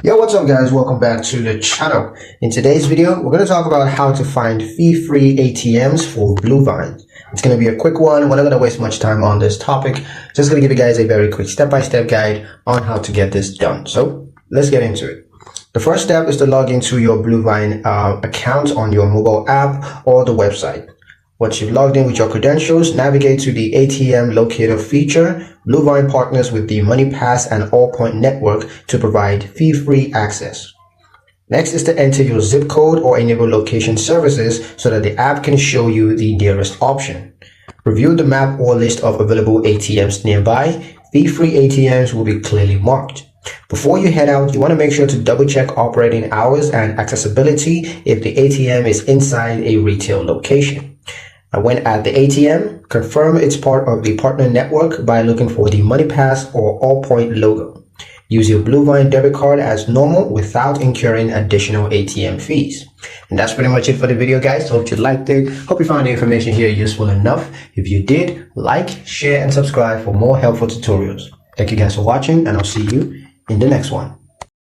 Yo, what's up guys? Welcome back to the channel. In today's video, we're going to talk about how to find fee-free ATMs for BLUEVINE. It's going to be a quick one. We're not going to waste much time on this topic. Just going to give you guys a very quick step-by-step guide on how to get this done. So let's get into it. The first step is to log into your BLUEVINE account on your mobile app or the website. Once you've logged in with your credentials, navigate to the ATM locator feature. BLUEVINE partners with the MoneyPass and Allpoint network to provide fee-free access. Next is to enter your zip code or enable location services so that the app can show you the nearest option. Review the map or list of available ATMs nearby. Fee-free ATMs will be clearly marked. Before you head out, you want to make sure to double-check operating hours and accessibility if the ATM is inside a retail location. And when at the ATM, confirm it's part of the partner network by looking for the MoneyPass or Allpoint logo. Use your BLUEVINE debit card as normal without incurring additional ATM fees. And that's pretty much it for the video, guys. Hope you liked it. Hope you found the information here useful enough. If you did, like, share, and subscribe for more helpful tutorials. Thank you guys for watching, and I'll see you in the next one.